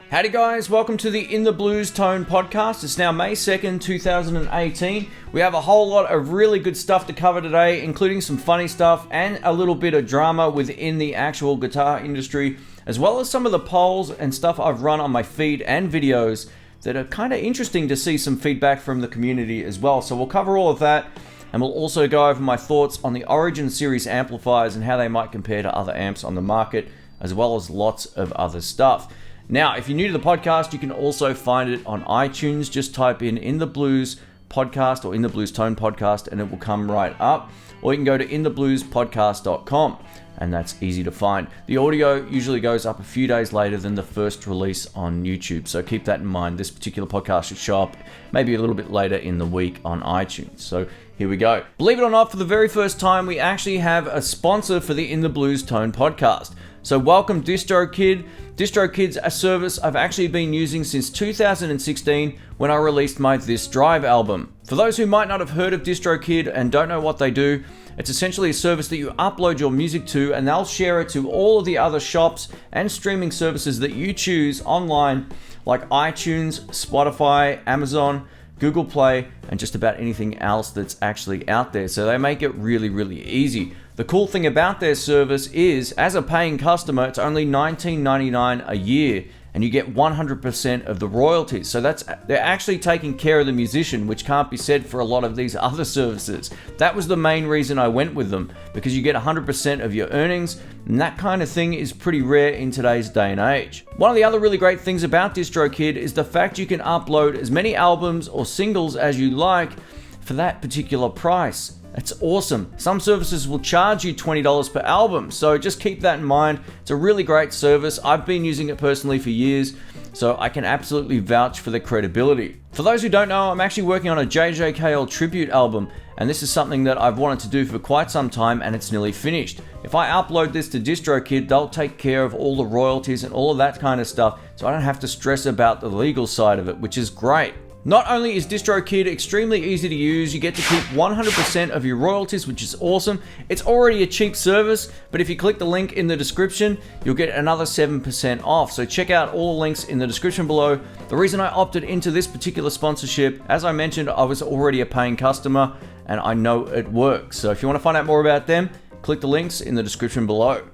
Howdy guys, welcome to the In the Blues Tone podcast. It's now May 2nd, 2018. We have a whole lot of really good stuff to cover today, including some funny stuff and a little bit of drama within the actual guitar industry, as well as some of the polls and stuff I've run on my feed and videos that are kind of interesting to see some feedback from the community as well. So we'll cover all of that, and we'll also go over my thoughts on the Origin series amplifiers and how they might compare to other amps on the market, as well as lots of other stuff. Now, if you're new to the podcast, you can also find it on iTunes. Just type in the Blues podcast or In the Blues Tone podcast and it will come right up. Or you can go to inthebluespodcast.com and that's easy to find. The audio usually goes up a few days later than the first release on YouTube. So keep that in mind. This particular podcast should show up maybe a little bit later in the week on iTunes. So here we go. Believe it or not, for the very first time, we actually have a sponsor for the In the Blues Tone podcast. So welcome DistroKid. DistroKid's a service I've actually been using since 2016 when I released my This Drive album. For those who might not have heard of DistroKid and don't know what they do, it's essentially a service that you upload your music to and they'll share it to all of the other shops and streaming services that you choose online, like iTunes, Spotify, Amazon, Google Play, and just about anything else that's actually out there. So they make it really, really easy. The cool thing about their service is, as a paying customer, it's only $19.99 a year, and you get 100% of the royalties. So they're actually taking care of the musician, which can't be said for a lot of these other services. That was the main reason I went with them, because you get 100% of your earnings, and that kind of thing is pretty rare in today's day and age. One of the other really great things about DistroKid is the fact you can upload as many albums or singles as you like for that particular price. It's awesome. Some services will charge you $20 per album, so just keep that in mind. It's a really great service. I've been using it personally for years, so I can absolutely vouch for the credibility. For those who don't know, I'm actually working on a JJKL tribute album, and this is something that I've wanted to do for quite some time, and it's nearly finished. If I upload this to DistroKid, they'll take care of all the royalties and all of that kind of stuff, so I don't have to stress about the legal side of it, which is great. Not only is DistroKid extremely easy to use, you get to keep 100% of your royalties, which is awesome. It's already a cheap service, but if you click the link in the description, you'll get another 7% off. So check out all the links in the description below. The reason I opted into this particular sponsorship, as I mentioned, I was already a paying customer and I know it works. So if you want to find out more about them, click the links in the description below.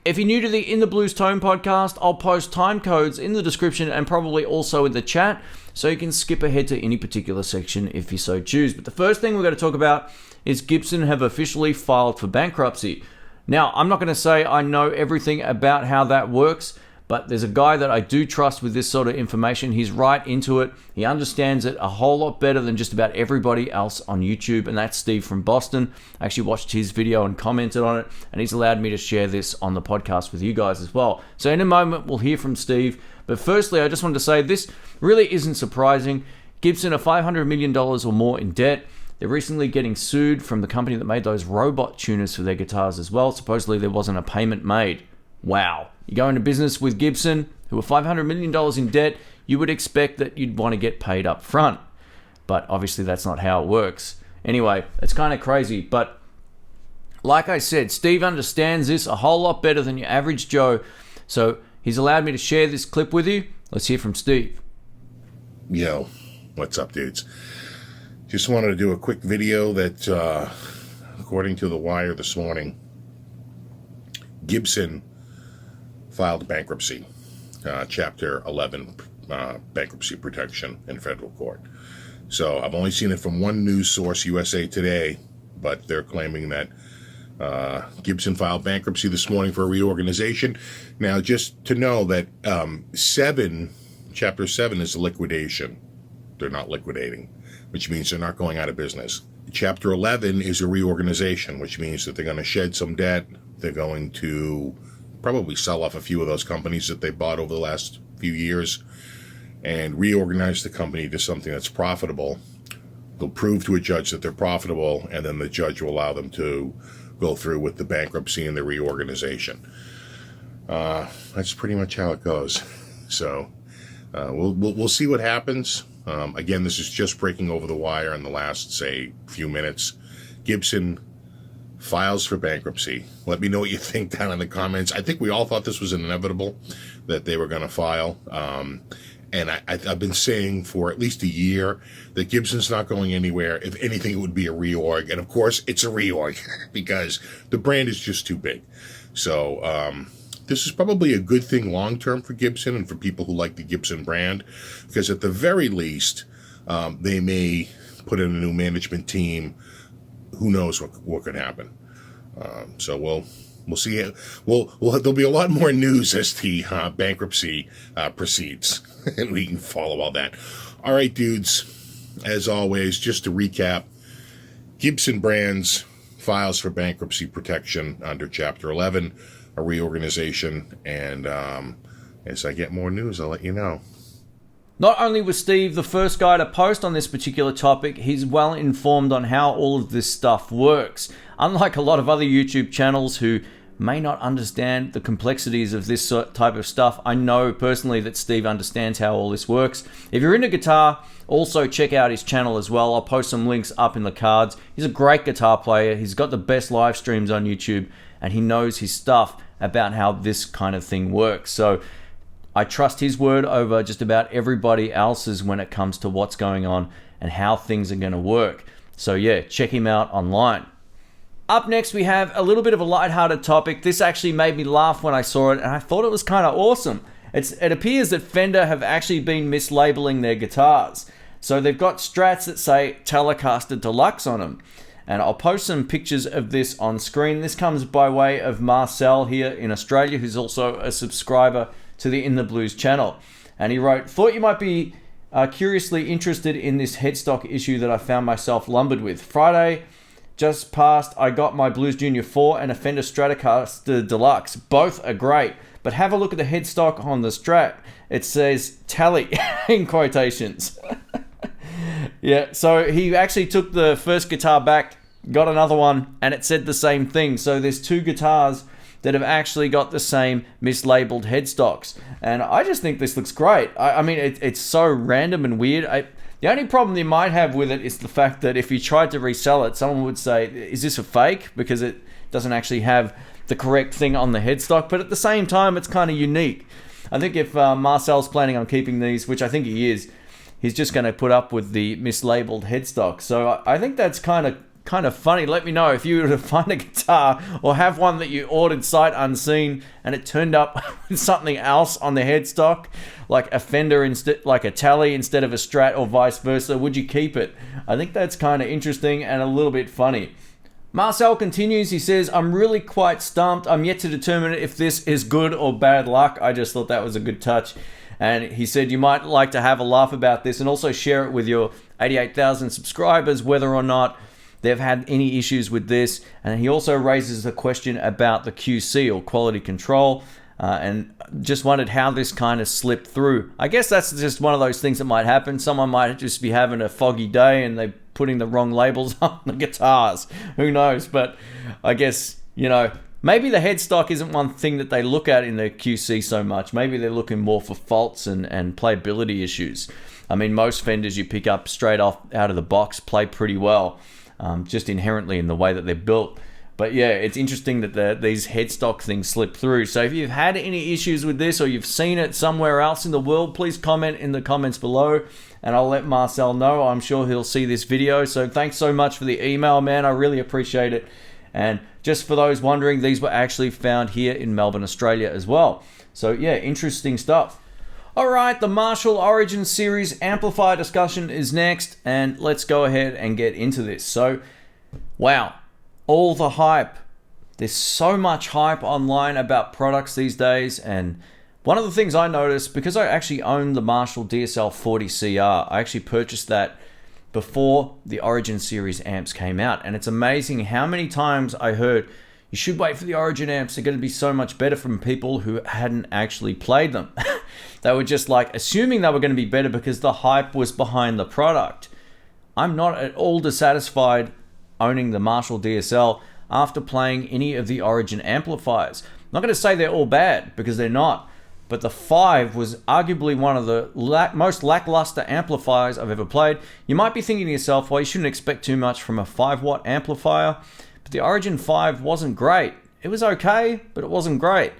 If you're new to the In the Blues Tone podcast, I'll post time codes in the description and probably also in the chat, so you can skip ahead to any particular section if you so choose. But the first thing we're going to talk about is Gibson have officially filed for bankruptcy. Now, I'm not going to say I know everything about how that works, but there's a guy that I do trust with this sort of information. He's right into it. He understands it a whole lot better than just about everybody else on YouTube, and that's Steve from Boston. I actually watched his video and commented on it, and he's allowed me to share this on the podcast with you guys as well. So in a moment, we'll hear from Steve. But firstly, I just wanted to say this really isn't surprising. Gibson are $500 million or more in debt. They're recently getting sued from the company that made those robot tuners for their guitars as well. Supposedly there wasn't a payment made. Wow. You go into business with Gibson, who are $500 million in debt, you would expect that you'd want to get paid up front. But obviously that's not how it works. Anyway, it's kind of crazy. But like I said, Steve understands this a whole lot better than your average Joe. So he's allowed me to share this clip with you. Let's hear from Steve. Yo, what's up, dudes? Just wanted to do a quick video that, according to The Wire this morning, Gibson filed bankruptcy, Chapter 11 bankruptcy protection in federal court. So I've only seen it from one news source, USA Today, but they're claiming that Gibson filed bankruptcy this morning for a reorganization. Now, just to know that Chapter 7 is a liquidation. They're not liquidating, which means they're not going out of business. Chapter 11 is a reorganization, which means that they're going to shed some debt. They're going to probably sell off a few of those companies that they bought over the last few years and reorganize the company to something that's profitable. They'll prove to a judge that they're profitable, and then the judge will allow them to go through with the bankruptcy and the reorganization. That's pretty much how it goes. So we'll see what happens. Again, this is just breaking over the wire in the last, say, few minutes. Gibson files for bankruptcy. Let me know what you think down in the comments. I think we all thought this was inevitable. that they were going to file. And I've been saying for at least a year that Gibson's not going anywhere. If anything, it would be a reorg. And of course, it's a reorg because the brand is just too big. So this is probably a good thing long-term for Gibson and for people who like the Gibson brand, because at the very least, they may put in a new management team. Who knows what could happen. So we'll see. There'll be a lot more news as the bankruptcy proceeds, and we can follow all that. All right, dudes. As always, just to recap, Gibson Brands files for bankruptcy protection under Chapter 11, a reorganization, and as I get more news, I'll let you know. Not only was Steve the first guy to post on this particular topic, he's well informed on how all of this stuff works. Unlike a lot of other YouTube channels who may not understand the complexities of this type of stuff, I know personally that Steve understands how all this works. If you're into guitar, also check out his channel as well. I'll post some links up in the cards. He's a great guitar player. He's got the best live streams on YouTube, and he knows his stuff about how this kind of thing works. So I trust his word over just about everybody else's when it comes to what's going on and how things are going to work. So yeah, check him out online. Up next, we have a little bit of a lighthearted topic. This actually made me laugh when I saw it, and I thought it was kind of awesome. It appears that Fender have actually been mislabeling their guitars. So they've got Strats that say Telecaster Deluxe on them. And I'll post some pictures of this on screen. This comes by way of Marcel here in Australia, who's also a subscriber to the In the Blues channel. And he wrote, "Thought you might be curiously interested in this headstock issue that I found myself lumbered with. Friday just past, I got my Blues Junior 4 and a Fender Stratocaster Deluxe. Both are great, but have a look at the headstock on the Strat. It says Tally in quotations." Yeah, so he actually took the first guitar back, got another one, and it said the same thing. So there's two guitars that have actually got the same mislabeled headstocks. And I just think this looks great. I mean, it's so random and weird. The only problem you might have with it is the fact that if you tried to resell it, someone would say, is this a fake? Because it doesn't actually have the correct thing on the headstock. But at the same time, it's kind of unique. I think if Marcel's planning on keeping these, which I think he is, he's just going to put up with the mislabeled headstock. So I think that's kind of funny. Let me know if you were to find a guitar or have one that you ordered sight unseen and it turned up with something else on the headstock, like a Fender like a Tally instead of a Strat, or vice versa. Would you keep it? I think that's kind of interesting and a little bit funny. Marcel continues. He says, "I'm really quite stumped. I'm yet to determine if this is good or bad luck." I just thought that was a good touch. And he said, "You might like to have a laugh about this and also share it with your 88,000 subscribers, whether or not they've had any issues with this." And he also raises the question about the QC, or quality control, and just wondered how this kind of slipped through. I guess that's just one of those things that might happen. Someone might just be having a foggy day and they're putting the wrong labels on the guitars. Who knows? But I guess, maybe the headstock isn't one thing that they look at in the QC so much. Maybe they're looking more for faults and playability issues. I mean, most Fenders you pick up straight off out of the box play pretty well. Just inherently in the way that they're built. But yeah, it's interesting that these headstock things slip through. So if you've had any issues with this, or you've seen it somewhere else in the world, please comment in the comments below, and I'll let Marcel know. I'm sure he'll see this video. So thanks so much for the email, man. I really appreciate it. And just for those wondering, these were actually found here in Melbourne, Australia as well. So yeah, interesting stuff. Alright, the Marshall Origin Series amplifier discussion is next, and let's go ahead and get into this. So, wow, all the hype. There's so much hype online about products these days, and one of the things I noticed, because I actually own the Marshall DSL 40CR, I actually purchased that before the Origin Series amps came out, and it's amazing how many times I heard, "You should wait for the Origin amps, they're going to be so much better," from people who hadn't actually played them. They were just like assuming they were going to be better because the hype was behind the product. I'm not at all dissatisfied owning the Marshall DSL after playing any of the Origin amplifiers. I'm not going to say they're all bad, because they're not, but the 5 was arguably one of the most lackluster amplifiers I've ever played. You might be thinking to yourself, well, you shouldn't expect too much from a 5-watt amplifier, but the Origin 5 wasn't great. It was okay, but it wasn't great.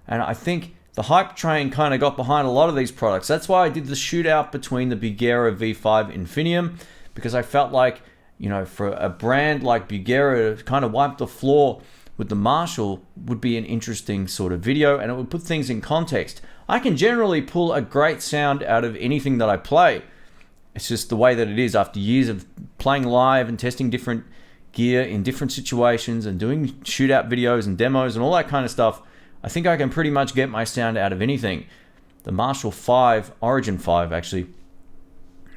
And I think the hype train kind of got behind a lot of these products. That's why I did the shootout between the Bugera V5 Infinium, because I felt like, for a brand like Bugera to kind of wipe the floor with the Marshall would be an interesting sort of video, and it would put things in context. I can generally pull a great sound out of anything that I play. It's just the way that it is after years of playing live and testing different gear in different situations and doing shootout videos and demos and all that kind of stuff. I think I can pretty much get my sound out of anything. The Marshall 5, Origin 5 actually,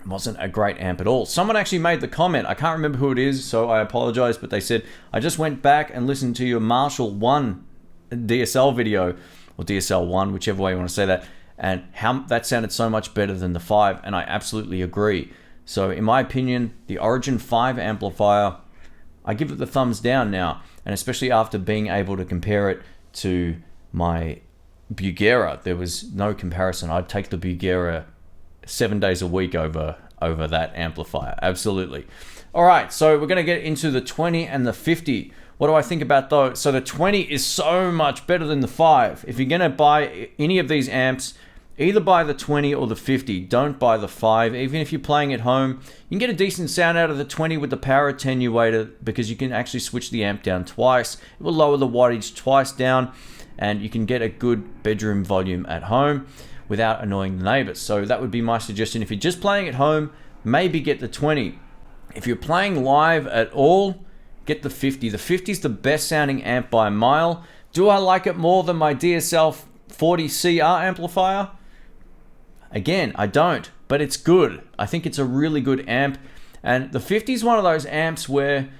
wasn't a great amp at all. Someone actually made the comment, I can't remember who it is, so I apologize, but they said, I just went back and listened to your Marshall 1 DSL video, or DSL 1, whichever way you want to say that, and how that sounded so much better than the 5, and I absolutely agree. So in my opinion, the Origin 5 amplifier, I give it the thumbs down now, and especially after being able to compare it to my Bugera, there was no comparison. I'd take the Bugera 7 days a week over that amplifier, absolutely. All right, so we're going to get into the 20 and the 50. What do I think about those? So the 20 is so much better than the 5. If you're going to buy any of these amps, either buy the 20 or the 50. Don't buy the 5. Even if you're playing at home, you can get a decent sound out of the 20 with the power attenuator, because you can actually switch the amp down twice. It will lower the wattage twice down, and you can get a good bedroom volume at home without annoying the neighbors. So that would be my suggestion. If you're just playing at home, maybe get the 20. If you're playing live at all, get the 50. The 50 is the best sounding amp by a mile. Do I like it more than my DSL 40 CR amplifier? Again, I don't, but it's good. I think it's a really good amp. And the 50 is one of those amps where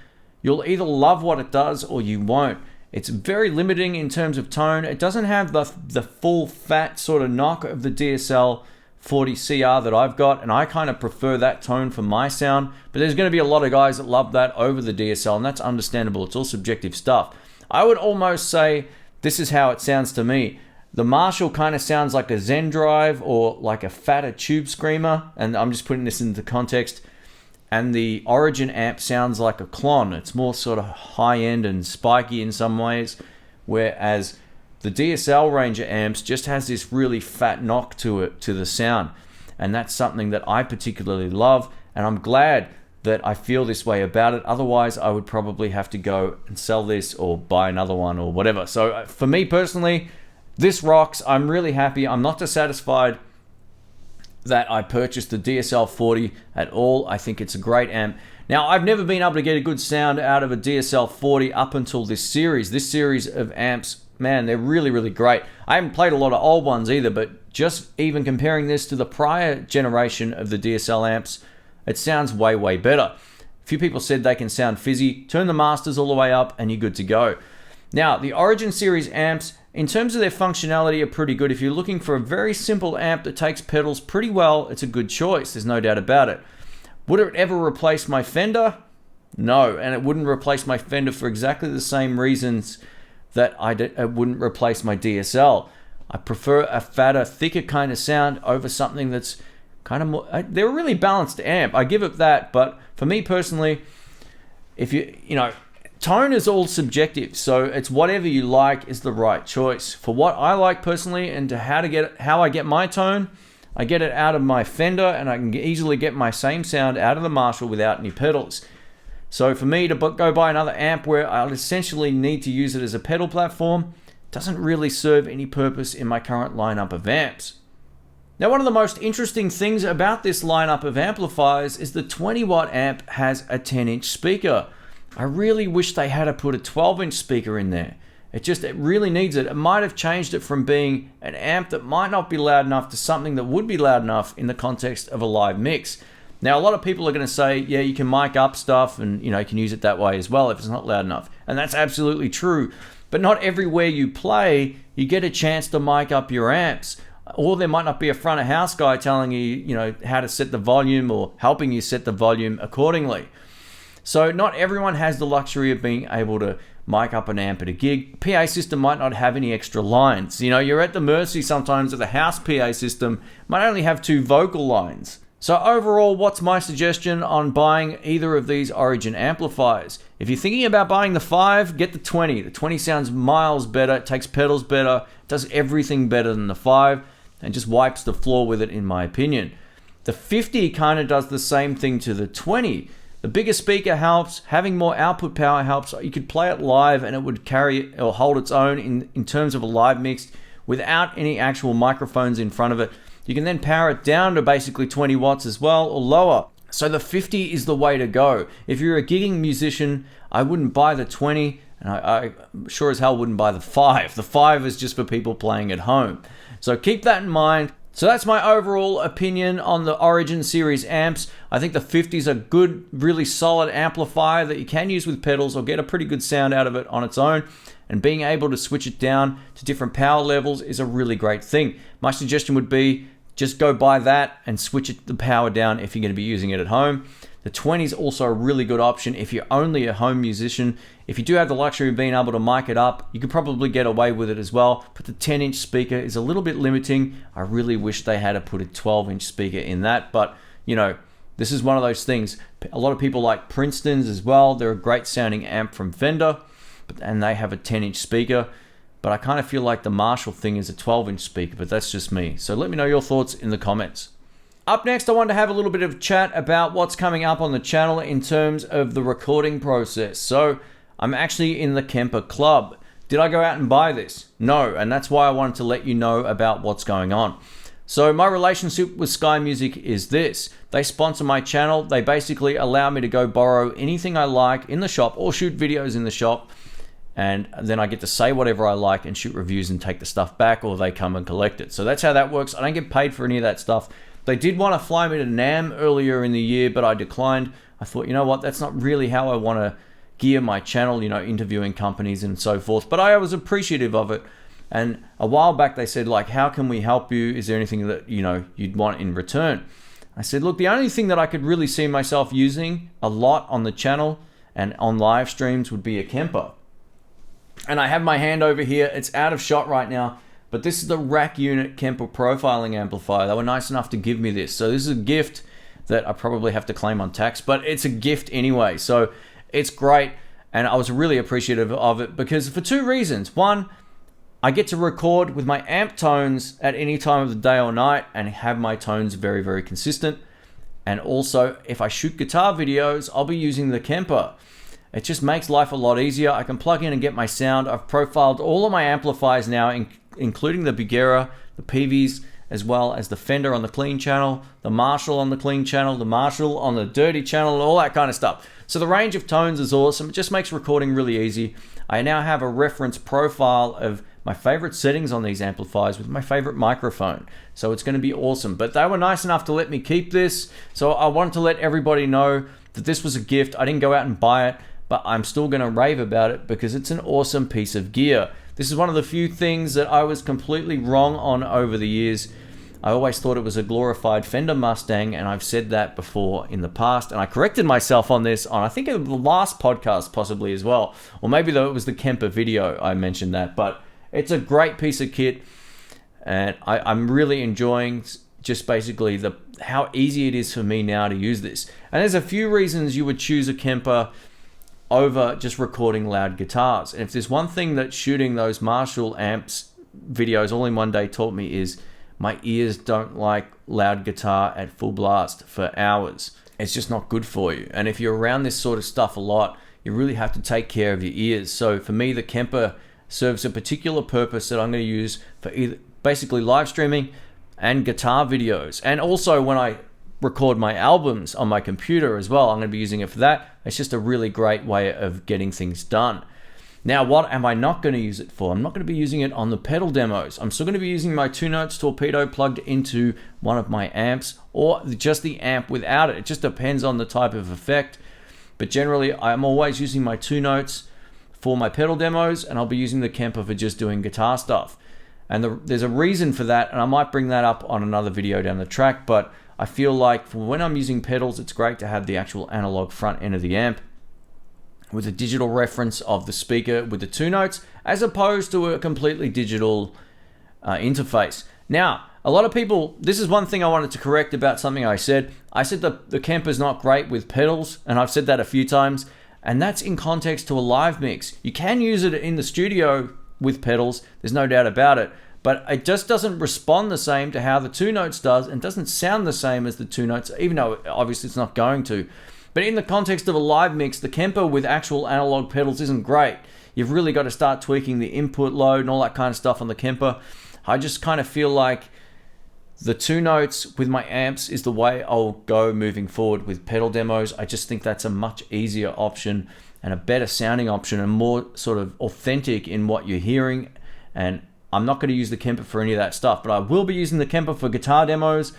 you'll either love what it does or you won't. It's very limiting in terms of tone. It doesn't have the full fat sort of knock of the DSL 40 CR that I've got, and I kind of prefer that tone for my sound. But there's going to be a lot of guys that love that over the DSL, and that's understandable. It's all subjective stuff. I would almost say this is how it sounds to me. The Marshall kind of sounds like a Zen Drive or like a fatter Tube Screamer, and I'm just putting this into context. And the Origin amp sounds like a Klon. It's more sort of high-end and spiky in some ways, whereas the DSL Ranger amps just has this really fat knock to it, to the sound. And that's something that I particularly love, and I'm glad that I feel this way about it. Otherwise, I would probably have to go and sell this or buy another one or whatever. So for me personally, this rocks. I'm really happy. I'm not dissatisfied that I purchased the DSL 40 at all. I think it's a great amp. Now, I've never been able to get a good sound out of a DSL 40 up until this series. This series of amps, man, they're really, really great. I haven't played a lot of old ones either, but just even comparing this to the prior generation of the DSL amps, it sounds way, way better. A few people said they can sound fizzy. Turn the masters all the way up and you're good to go. Now, the Origin series amps, in terms of their functionality, are pretty good. If you're looking for a very simple amp that takes pedals pretty well, it's a good choice. There's no doubt about it. Would it ever replace my Fender? No, and it wouldn't replace my Fender for exactly the same reasons that it wouldn't replace my DSL. I prefer a fatter, thicker kind of sound over something that's kind of more... They're a really balanced amp. I give it that, but for me personally, if you know... Tone is all subjective, so it's whatever you like is the right choice. For what I like personally and to how I get my tone, I get it out of my Fender, and I can easily get my same sound out of the Marshall without any pedals. So for me to go buy another amp where I'll essentially need to use it as a pedal platform doesn't really serve any purpose in my current lineup of amps. Now, one of the most interesting things about this lineup of amplifiers is the 20 watt amp has a 10-inch speaker. I really wish they had to put a 12-inch speaker in there. It really needs it. It might have changed it from being an amp that might not be loud enough to something that would be loud enough in the context of a live mix. Now, a lot of people are going to say, yeah, you can mic up stuff and you can use it that way as well if it's not loud enough. And that's absolutely true. But not everywhere you play, you get a chance to mic up your amps. Or there might not be a front of house guy telling you, how to set the volume or helping you set the volume accordingly. So not everyone has the luxury of being able to mic up an amp at a gig. PA system might not have any extra lines. You're at the mercy sometimes of the house PA system. Might only have 2 vocal lines. So overall, what's my suggestion on buying either of these Origin amplifiers? If you're thinking about buying the 5, get the 20. The 20 sounds miles better, it takes pedals better, it does everything better than the 5, and just wipes the floor with it, in my opinion. The 50 kind of does the same thing to the 20. The bigger speaker helps, having more output power helps. You could play it live and it would carry or hold its own in terms of a live mix without any actual microphones in front of it. You can then power it down to basically 20 watts as well, or lower. So the 50 is the way to go. If you're a gigging musician, I wouldn't buy the 20, and I sure as hell wouldn't buy the 5. The 5 is just for people playing at home. So keep that in mind. So that's my overall opinion on the Origin series amps. I think the 50 is a good, really solid amplifier that you can use with pedals or get a pretty good sound out of it on its own. And being able to switch it down to different power levels is a really great thing. My suggestion would be just go buy that and switch the power down if you're going to be using it at home. The 20 is also a really good option if you're only a home musician. If you do have the luxury of being able to mic it up, you could probably get away with it as well. But the 10-inch speaker is a little bit limiting. I really wish they had to put a 12-inch speaker in that. But, you know, this is one of those things. A lot of people like Princeton's as well. They're a great sounding amp from Fender, and they have a 10-inch speaker. But I kind of feel like the Marshall thing is a 12-inch speaker, but that's just me. So let me know your thoughts in the comments. Up next, I wanted to have a little bit of chat about what's coming up on the channel in terms of the recording process. So I'm actually in the Kemper Club. Did I go out and buy this? No, and that's why I wanted to let you know about what's going on. So my relationship with Sky Music is this. They sponsor my channel. They basically allow me to go borrow anything I like in the shop or shoot videos in the shop. And then I get to say whatever I like and shoot reviews and take the stuff back, or they come and collect it. So that's how that works. I don't get paid for any of that stuff. They did want to fly me to NAMM earlier in the year, but I declined. I thought, you know what, that's not really how I want to gear my channel, you know, interviewing companies and so forth. But I was appreciative of it. And a while back they said, like, how can we help you? Is there anything that, you know, you'd want in return? I said, look, the only thing that I could really see myself using a lot on the channel and on live streams would be a Kemper. And I have my hand over here. It's out of shot right now, but this is the rack unit Kemper profiling amplifier. They were nice enough to give me this. So this is a gift that I probably have to claim on tax, but it's a gift anyway. So it's great. And I was really appreciative of it because for two reasons. One, I get to record with my amp tones at any time of the day or night and have my tones very, very consistent. And also, if I shoot guitar videos, I'll be using the Kemper. It just makes life a lot easier. I can plug in and get my sound. I've profiled all of my amplifiers now, including the Bigera, the Peavies, as well as the Fender on the clean channel, the Marshall on the clean channel, the Marshall on the dirty channel, and all that kind of stuff. So the range of tones is awesome. It just makes recording really easy. I now have a reference profile of my favorite settings on these amplifiers with my favorite microphone. So it's going to be awesome. But they were nice enough to let me keep this. So I wanted to let everybody know that this was a gift. I didn't go out and buy it, but I'm still going to rave about it because it's an awesome piece of gear. This is one of the few things that I was completely wrong on over the years. I always thought it was a glorified Fender Mustang, and I've said that before in the past, and I corrected myself on this on, I think, the last podcast possibly as well, or maybe though it was the Kemper video I mentioned that, but it's a great piece of kit, and I'm really enjoying just basically how easy it is for me now to use this. And there's a few reasons you would choose a Kemper over just recording loud guitars. And if there's one thing that shooting those Marshall amps videos all in one day taught me is my ears don't like loud guitar at full blast for hours. It's just not good for you. And if you're around this sort of stuff a lot, you really have to take care of your ears. So for me, the Kemper serves a particular purpose that I'm going to use for either basically live streaming and guitar videos. And also when I record my albums on my computer as well, I'm going to be using it for that. It's just a really great way of getting things done. Now, what am I not going to use it for? I'm not going to be using it on the pedal demos. I'm still going to be using my 2-notes torpedo plugged into one of my amps, or just the amp without it. It just depends on the type of effect. But generally, I'm always using my 2-notes for my pedal demos, and I'll be using the Kemper for just doing guitar stuff. And there's a reason for that, and I might bring that up on another video down the track, but I feel like for when I'm using pedals, it's great to have the actual analog front end of the amp with a digital reference of the speaker with the 2-notes, as opposed to a completely digital interface. Now, A lot of people, this is one thing I wanted to correct about something I said. I said the Kemper's not great with pedals, and I've said that a few times, and that's in context to a live mix. You can use it in the studio with pedals, there's no doubt about it, but it just doesn't respond the same to how the 2 notes does, and doesn't sound the same as the 2 notes, even though obviously it's not going to. But in the context of a live mix, the Kemper with actual analog pedals isn't great. You've really got to start tweaking the input load and all that kind of stuff on the Kemper. I just kind of feel like the 2 notes with my amps is the way I'll go moving forward with pedal demos. I just think that's a much easier option and a better sounding option and more sort of authentic in what you're hearing. And I'm not going to use the Kemper for any of that stuff, but I will be using the Kemper for guitar demos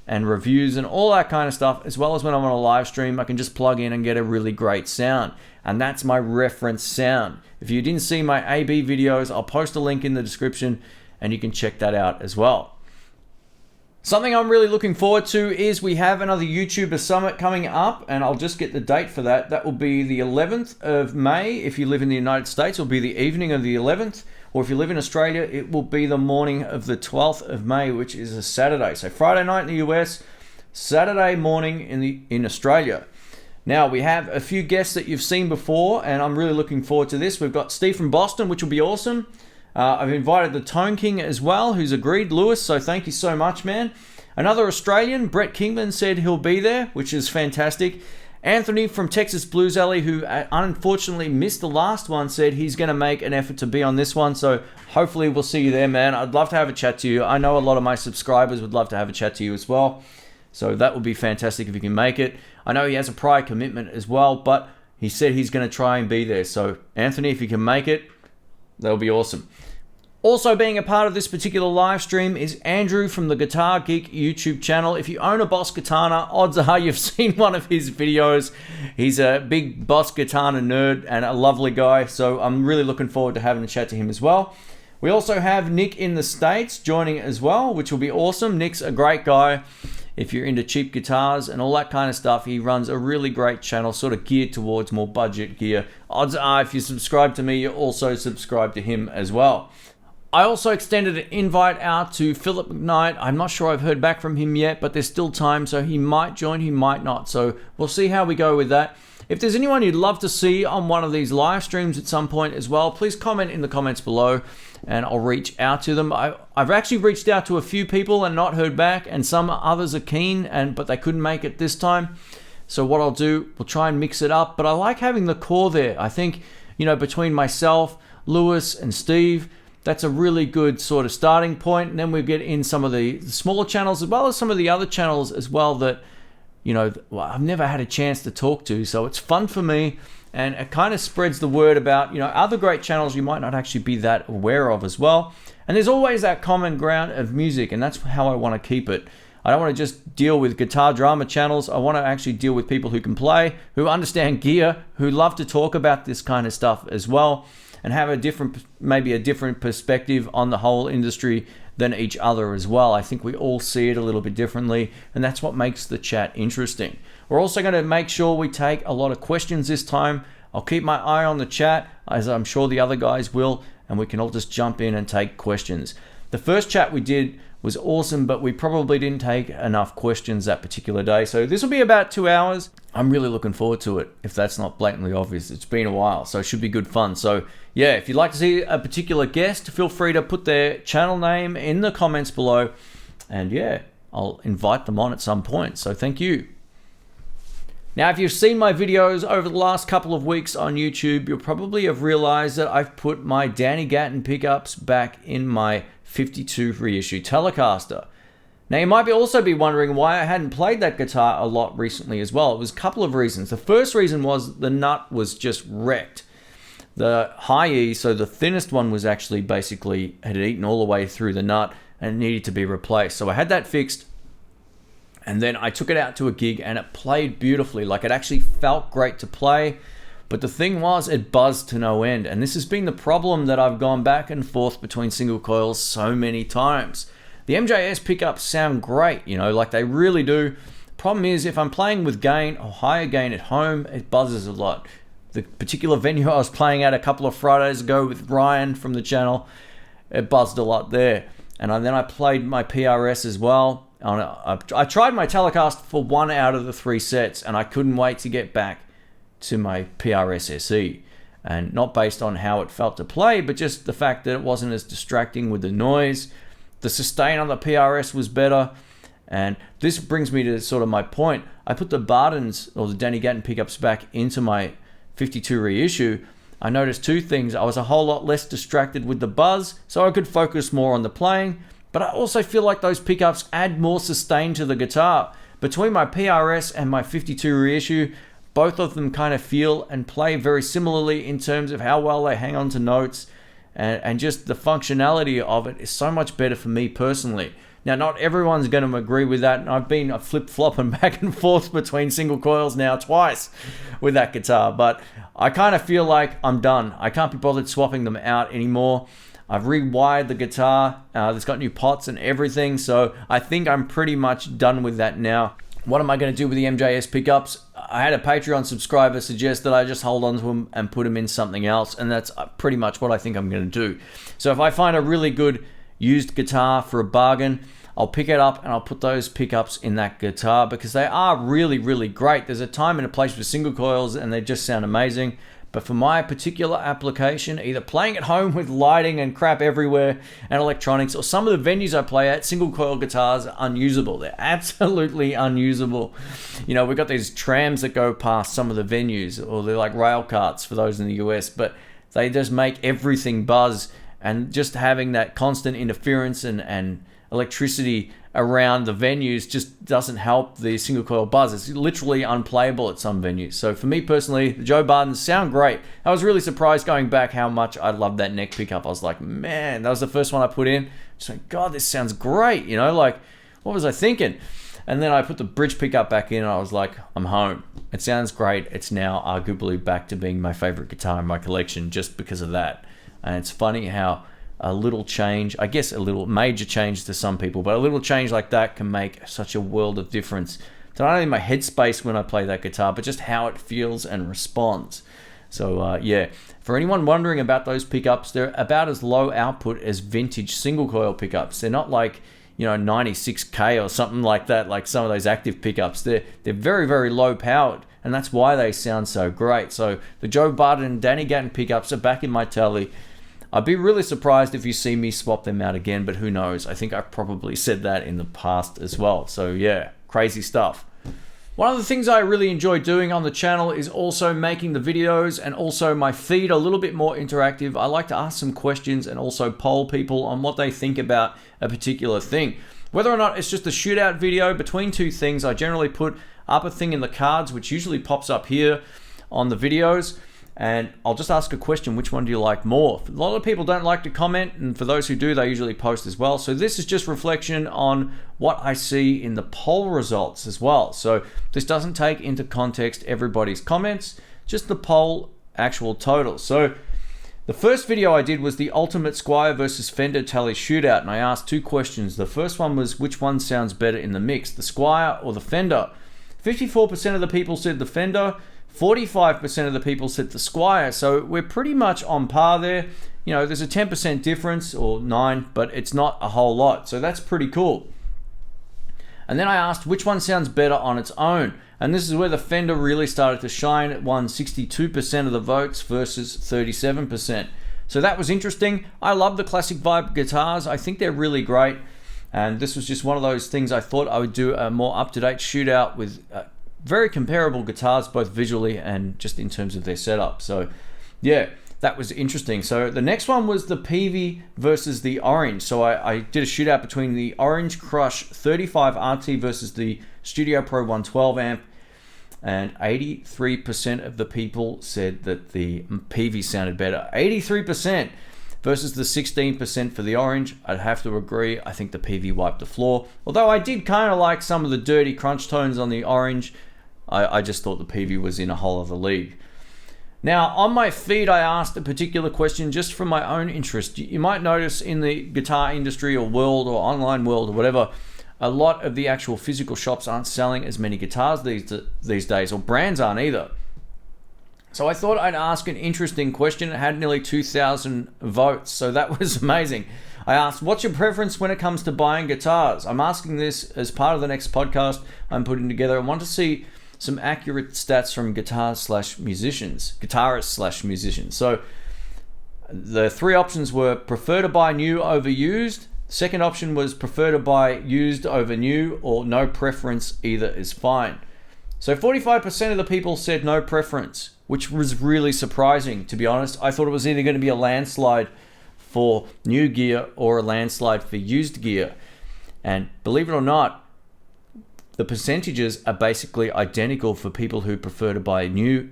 and reviews and all that kind of stuff, as well as when I'm on a live stream, I can just plug in and get a really great sound. And that's my reference sound. If you didn't see my AB videos, I'll post a link in the description and you can check that out as well. Something I'm really looking forward to is we have another YouTuber Summit coming up, and I'll just get the date for that. That will be the 11th of May. If you live in the United States, it will be the evening of the 11th. Or if you live in Australia, it will be the morning of the 12th of May, which is a Saturday. So Friday night in the US, Saturday morning in Australia. Now, we have a few guests that you've seen before, and I'm really looking forward to this. We've got Steve from Boston, which will be awesome. I've invited the Tone King as well, who's agreed, Lewis, so thank you so much, man. Another Australian, Brett Kingman, said he'll be there, which is fantastic. Anthony from Texas Blues Alley, who unfortunately missed the last one, said he's going to make an effort to be on this one, so hopefully we'll see you there, man. I'd love to have a chat to you. I know a lot of my subscribers would love to have a chat to you as well, so that would be fantastic if you can make it. I know he has a prior commitment as well, but he said he's going to try and be there, so Anthony, if you can make it, that'll be awesome. Also being a part of this particular live stream is Andrew from the Guitar Geek YouTube channel. If you own a Boss Katana, odds are you've seen one of his videos. He's a big Boss Katana nerd and a lovely guy, so I'm really looking forward to having a chat to him as well. We also have Nick in the States joining as well, which will be awesome. Nick's a great guy. If you're into cheap guitars and all that kind of stuff, he runs a really great channel, sort of geared towards more budget gear. Odds are if you subscribe to me, you also subscribe to him as well. I also extended an invite out to Philip McKnight. I'm not sure I've heard back from him yet, but there's still time, so he might join, he might not. So we'll see how we go with that. If there's anyone you'd love to see on one of these live streams at some point as well, please comment in the comments below and I'll reach out to them. I've actually reached out to a few people and not heard back, and some others are keen, but they couldn't make it this time. So what I'll do, we'll try and mix it up, but I like having the core there. I think, between myself, Lewis and Steve, that's a really good sort of starting point. And then we get in some of the smaller channels as well as some of the other channels as well that, I've never had a chance to talk to. So it's fun for me, and it kind of spreads the word about, other great channels you might not actually be that aware of as well. And there's always that common ground of music, and that's how I want to keep it. I don't want to just deal with guitar drama channels. I want to actually deal with people who can play, who understand gear, who love to talk about this kind of stuff as well, and have maybe a different perspective on the whole industry than each other as well. I think we all see it a little bit differently, and that's what makes the chat interesting. We're also going to make sure we take a lot of questions this time. I'll keep my eye on the chat, as I'm sure the other guys will, and we can all just jump in and take questions. The first chat we did was awesome, but we probably didn't take enough questions that particular day. So this will be about 2 hours. I'm really looking forward to it, if that's not blatantly obvious. It's been a while, so it should be good fun. So yeah, if you'd like to see a particular guest, feel free to put their channel name in the comments below. And yeah, I'll invite them on at some point. So thank you. Now, if you've seen my videos over the last couple of weeks on YouTube, you'll probably have realized that I've put my Danny Gatton pickups back in my 52 reissue Telecaster. Now, you might also be wondering why I hadn't played that guitar a lot recently as well. It was a couple of reasons. The first reason was the nut was just wrecked. The high E, so the thinnest one, was actually basically had eaten all the way through the nut and needed to be replaced. So I had that fixed, and then I took it out to a gig and it played beautifully. Like, it actually felt great to play. But the thing was, it buzzed to no end. And this has been the problem that I've gone back and forth between single coils so many times. The MJS pickups sound great, like they really do. Problem is, if I'm playing with gain or higher gain at home, it buzzes a lot. The particular venue I was playing at a couple of Fridays ago with Ryan from the channel, it buzzed a lot there. then I played my PRS as well. I tried my Telecaster for 1 out of the 3 sets, and I couldn't wait to get back to my PRS SE. And not based on how it felt to play, but just the fact that it wasn't as distracting with the noise. The sustain on the PRS was better. And this brings me to sort of my point. I put the Bardens, or the Danny Gatton pickups, back into my 52 reissue. I noticed 2 things. I was a whole lot less distracted with the buzz, so I could focus more on the playing. But I also feel like those pickups add more sustain to the guitar. Between my PRS and my 52 reissue, both of them kind of feel and play very similarly in terms of how well they hang on to notes, and just the functionality of it is so much better for me personally. Now, not everyone's going to agree with that, and I've been flip-flopping back and forth between single coils now twice with that guitar, but I kind of feel like I'm done. I can't be bothered swapping them out anymore. I've rewired the guitar. It's got new pots and everything, so I think I'm pretty much done with that now. What am I going to do with the MJS pickups? I had a Patreon subscriber suggest that I just hold on to them and put them in something else, and that's pretty much what I think I'm going to do. So if I find a really good used guitar for a bargain, I'll pick it up and I'll put those pickups in that guitar because they are really, really great. There's a time and a place for single coils and they just sound amazing. But for my particular application, either playing at home with lighting and crap everywhere and electronics, or some of the venues I play at, single coil guitars are unusable. They're absolutely unusable. You know, we've got these trams that go past some of the venues, or they're like rail carts for those in the US, but they just make everything buzz, and just having that constant interference and electricity around the venues just doesn't help the single coil buzz. It's literally unplayable at some venues. So for me personally, the Joe Bardens sound great. I was really surprised going back how much I loved that neck pickup. I was like, man, that was the first one I put in. Just like, God, this sounds great. You know, like, what was I thinking? And then I put the bridge pickup back in and I was like, I'm home. It sounds great. It's now arguably back to being my favorite guitar in my collection just because of that. And it's funny how a little change, I guess a little major change to some people, but a little change like that can make such a world of difference to not only my headspace when I play that guitar, but just how it feels and responds. So yeah, for anyone wondering about those pickups, they're about as low output as vintage single coil pickups. They're not like, you know, 96K or something like that, like some of those active pickups. They're very, very low powered, and that's why they sound so great. So the Joe Barden and Danny Gatton pickups are back in my tally. I'd be really surprised if you see me swap them out again, but who knows? I think I've probably said that in the past as well. So yeah, crazy stuff. One of the things I really enjoy doing on the channel is also making the videos and also my feed a little bit more interactive. I like to ask some questions and also poll people on what they think about a particular thing. Whether or not it's just a shootout video between 2 things, I generally put up a thing in the cards, which usually pops up here on the videos. And I'll just ask a question, which one do you like more? A lot of people don't like to comment, and for those who do, they usually post as well. So this is just reflection on what I see in the poll results as well. So this doesn't take into context everybody's comments, just the poll actual total. So the first video I did was the Ultimate Squier versus Fender Tele Shootout, and I asked 2 questions. The first one was, which one sounds better in the mix, the Squier or the Fender? 54% of the people said the Fender, 45% of the people said the Squier, so we're pretty much on par there. You know, there's a 10% difference, or 9, but it's not a whole lot, so that's pretty cool. And then I asked which one sounds better on its own, and this is where the Fender really started to shine. It won 62% of the votes versus 37%. So that was interesting. I love the classic vibe guitars. I think they're really great, and this was just one of those things I thought I would do a more up-to-date shootout with very comparable guitars, both visually and just in terms of their setup. So yeah, that was interesting. So the next one was the Peavey versus the Orange. So I did a shootout between the Orange Crush 35 RT versus the Studio Pro 112 amp, and 83% of the people said that the Peavey sounded better. 83% versus the 16% for the Orange. I'd have to agree. I think the Peavey wiped the floor. Although I did kind of like some of the dirty crunch tones on the Orange, I just thought the Peavey was in a whole other league. Now, on my feed, I asked a particular question just from my own interest. You might notice in the guitar industry or world or online world or whatever, a lot of the actual physical shops aren't selling as many guitars these days, or brands aren't either. So I thought I'd ask an interesting question. It had nearly 2,000 votes, so that was amazing. I asked, what's your preference when it comes to buying guitars? I'm asking this as part of the next podcast I'm putting together. I want to see some accurate stats from guitarists/musicians. So the three options were prefer to buy new over used. Second option was prefer to buy used over new, or no preference, either is fine. So 45% of the people said no preference, which was really surprising, to be honest. I thought it was either going to be a landslide for new gear or a landslide for used gear. And believe it or not, the percentages are basically identical for people who prefer to buy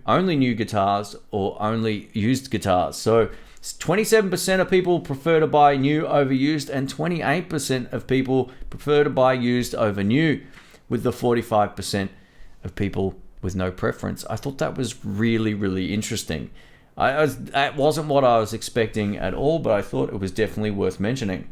only new guitars or only used guitars. So 27% of people prefer to buy new over used, and 28% of people prefer to buy used over new, with the 45% of people with no preference. I thought that was really, really interesting. That wasn't what I was expecting at all, but I thought it was definitely worth mentioning.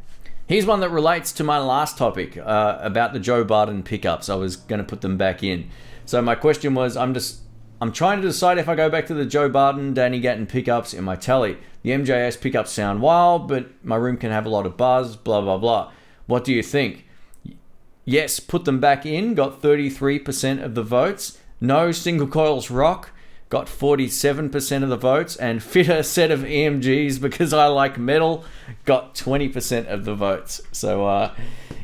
Here's one that relates to my last topic about the Joe Barden pickups. I was going to put them back in. So my question was, I'm trying to decide if I go back to the Joe Barden, Danny Gatton pickups in my Tele. The MJS pickups sound wild, but my room can have a lot of buzz, blah, blah, blah. What do you think? Yes, put them back in, got 33% of the votes. No, single coils rock, got 47% of the votes. And fit a set of EMGs because I like metal, got 20% of the votes. So,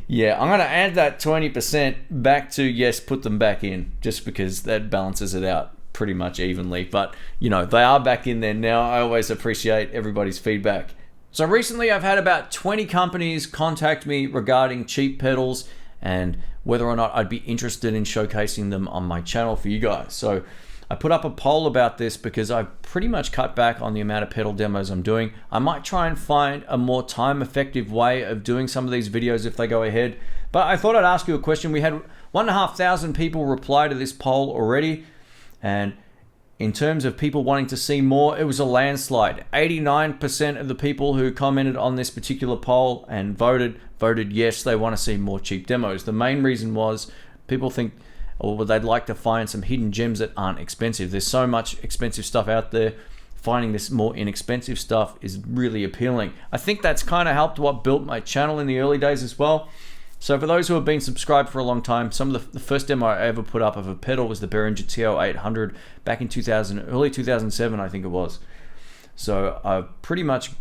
yeah, I'm going to add that 20% back to yes, put them back in, just because that balances it out pretty much evenly. But, you know, they are back in there now. I always appreciate everybody's feedback. So recently I've had about 20 companies contact me regarding cheap pedals and whether or not I'd be interested in showcasing them on my channel for you guys. So I put up a poll about this because I've pretty much cut back on the amount of pedal demos I'm doing. I might try and find a more time-effective way of doing some of these videos if they go ahead. But I thought I'd ask you a question. We had 1,500 people reply to this poll already. And in terms of people wanting to see more, it was a landslide. 89% of the people who commented on this particular poll and voted yes, they want to see more cheap demos. The main reason was people think, or they'd like to find some hidden gems that aren't expensive. There's so much expensive stuff out there. Finding this more inexpensive stuff is really appealing. I think that's kind of helped what built my channel in the early days as well. So for those who have been subscribed for a long time, some of the first demo I ever put up of a pedal was the Behringer TO-800 back in early 2007, I think it was. So I've pretty much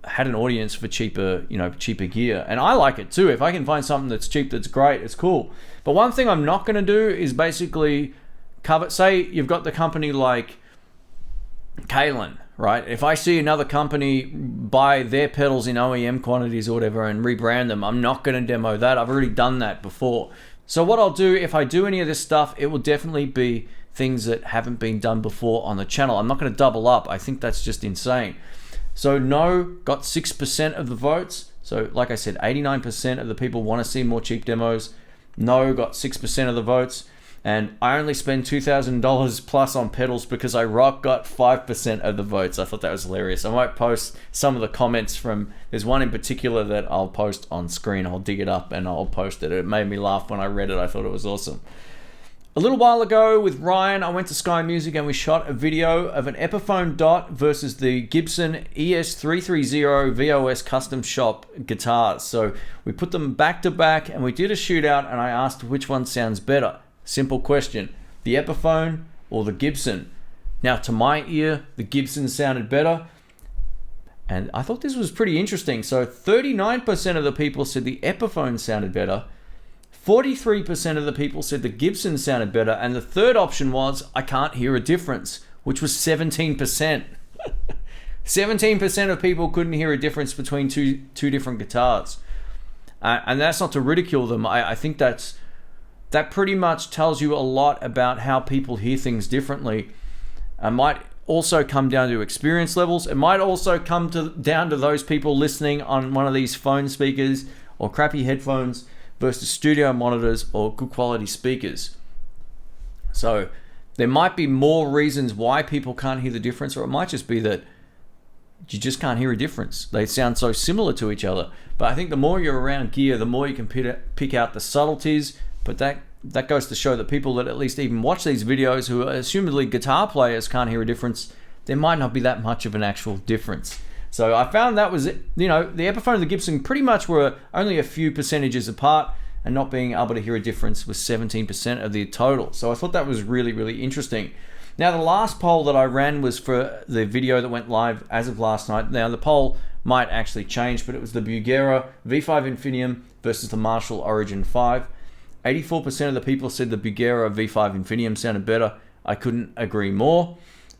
had an audience for cheaper gear, and I like it too. If I can find something that's cheap, that's great, it's cool. But one thing I'm not going to do is basically cover. Say you've got the company like Kalen, right? If I see another company buy their pedals in OEM quantities or whatever and rebrand them, I'm not going to demo that. I've already done that before. So what I'll do, if I do any of this stuff, it will definitely be things that haven't been done before on the channel. I'm not going to double up. I think that's just insane. So no got 6% of the votes. So like I said, 89% of the people want to see more cheap demos. No got 6% of the votes. And I only spend $2,000 plus on pedals because I rock got 5% of the votes. I thought that was hilarious. I might post some of the comments from, there's one in particular that I'll post on screen. I'll dig it up and I'll post it. It made me laugh when I read it. I thought it was awesome. A little while ago with Ryan, I went to Sky Music and we shot a video of an Epiphone Dot versus the Gibson ES330 VOS Custom Shop guitars. So we put them back to back and we did a shootout, and I asked which one sounds better. Simple question, the Epiphone or the Gibson? Now to my ear, the Gibson sounded better, and I thought this was pretty interesting. So 39% of the people said the Epiphone sounded better, 43% of the people said the Gibson sounded better, and the third option was I can't hear a difference, which was 17%. 17% of people couldn't hear a difference between two different guitars. And that's not to ridicule them. I think that pretty much tells you a lot about how people hear things differently. It might also come down to experience levels. It might also come down to those people listening on one of these phone speakers or crappy headphones versus studio monitors or good quality speakers. So there might be more reasons why people can't hear the difference, or it might just be that you just can't hear a difference. They sound so similar to each other. But I think the more you're around gear, the more you can pick out the subtleties. But that goes to show that people that at least even watch these videos who are assumedly guitar players can't hear a difference, there might not be that much of an actual difference. So I found that was, the Epiphone and the Gibson pretty much were only a few percentages apart, and not being able to hear a difference was 17% of the total. So I thought that was really, really interesting. Now, the last poll that I ran was for the video that went live as of last night. Now, the poll might actually change, but it was the Bugera V5 Infinium versus the Marshall Origin 5. 84% of the people said the Bugera V5 Infinium sounded better. I couldn't agree more.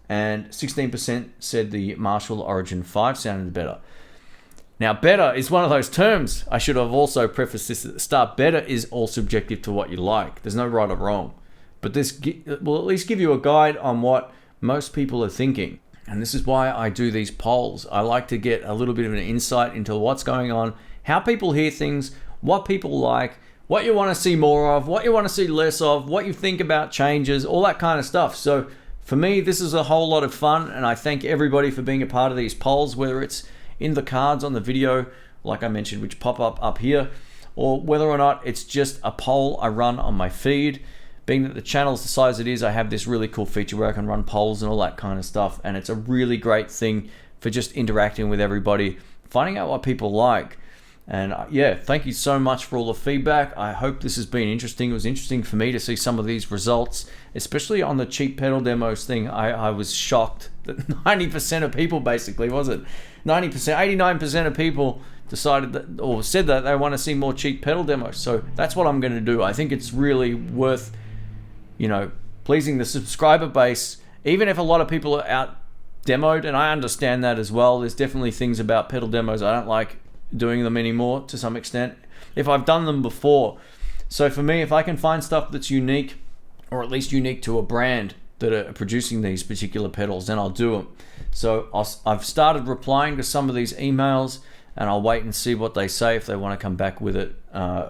And 16% said the Marshall Origin 5 sounded better. Now, better is one of those terms. I should have also prefaced this at the start. Better is all subjective to what you like. There's no right or wrong. But this will at least give you a guide on what most people are thinking. And this is why I do these polls. I like to get a little bit of an insight into what's going on, how people hear things, what people like, what you want to see more of, what you want to see less of, what you think about changes, all that kind of stuff. So for me, this is a whole lot of fun, and I thank everybody for being a part of these polls, whether it's in the cards on the video, like I mentioned, which pop up here, or whether or not it's just a poll I run on my feed. Being that the channel's the size it is, I have this really cool feature where I can run polls and all that kind of stuff, and it's a really great thing for just interacting with everybody, finding out what people like. And yeah, thank you so much for all the feedback. I hope this has been interesting. It was interesting for me to see some of these results, especially on the cheap pedal demos thing. I was shocked that 90% of people, basically, was it? 90%, 89% of people decided that, or said that they want to see more cheap pedal demos. So that's what I'm going to do. I think it's really worth, pleasing the subscriber base, even if a lot of people are out demoed, and I understand that as well. There's definitely things about pedal demos I don't like doing them anymore to some extent, if I've done them before. So for me, if I can find stuff that's unique, or at least unique to a brand that are producing these particular pedals, then I'll do them. So I've started replying to some of these emails, and I'll wait and see what they say. If they want to come back with it,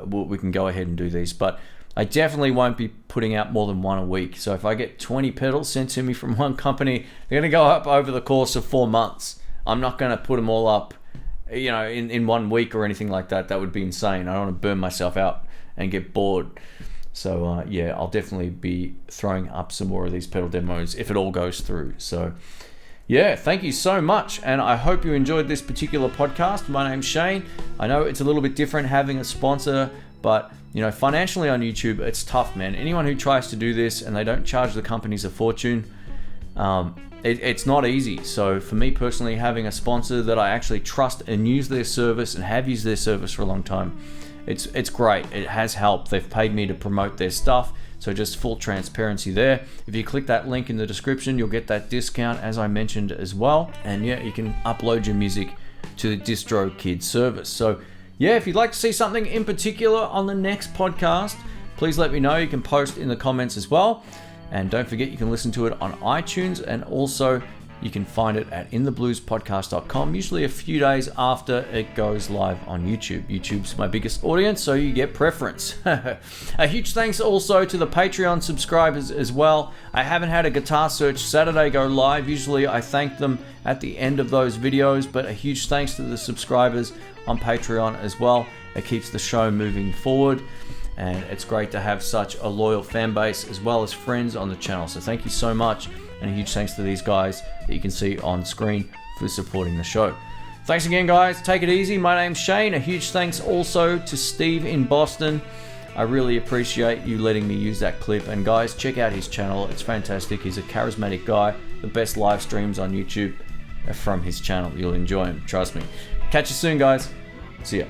we can go ahead and do these. But I definitely won't be putting out more than one a week. So if I get 20 pedals sent to me from one company, they're going to go up over the course of 4 months. I'm not going to put them all up in 1 week or anything like that. That would be insane. I don't want to burn myself out and get bored. So yeah, I'll definitely be throwing up some more of these pedal demos if it all goes through. So yeah, thank you so much, and I hope you enjoyed this particular podcast. My name's Shane. I know it's a little bit different having a sponsor, but financially on YouTube, it's tough, man. Anyone who tries to do this and they don't charge the companies a fortune, it's not easy. So for me personally, having a sponsor that I actually trust and use their service and have used their service for a long time, it's great. It has helped. They've paid me to promote their stuff. So just full transparency there. If you click that link in the description, you'll get that discount, as I mentioned as well. And yeah, you can upload your music to the DistroKid service. So yeah, if you'd like to see something in particular on the next podcast, please let me know. You can post in the comments as well. And don't forget, you can listen to it on iTunes, and also you can find it at inthebluespodcast.com, usually a few days after it goes live on YouTube. YouTube's my biggest audience, so you get preference. A huge thanks also to the Patreon subscribers as well. I haven't had a Guitar Search Saturday go live. Usually I thank them at the end of those videos, but a huge thanks to the subscribers on Patreon as well. It keeps the show moving forward, and it's great to have such a loyal fan base as well as friends on the channel. So thank you so much, and a huge thanks to these guys that you can see on screen for supporting the show. Thanks again, guys. Take it easy. My name's Shane. A huge thanks also to Steve in Boston. I really appreciate you letting me use that clip. And guys, check out his channel. It's fantastic. He's a charismatic guy. The best live streams on YouTube are from his channel. You'll enjoy him. Trust me. Catch you soon, guys. See ya.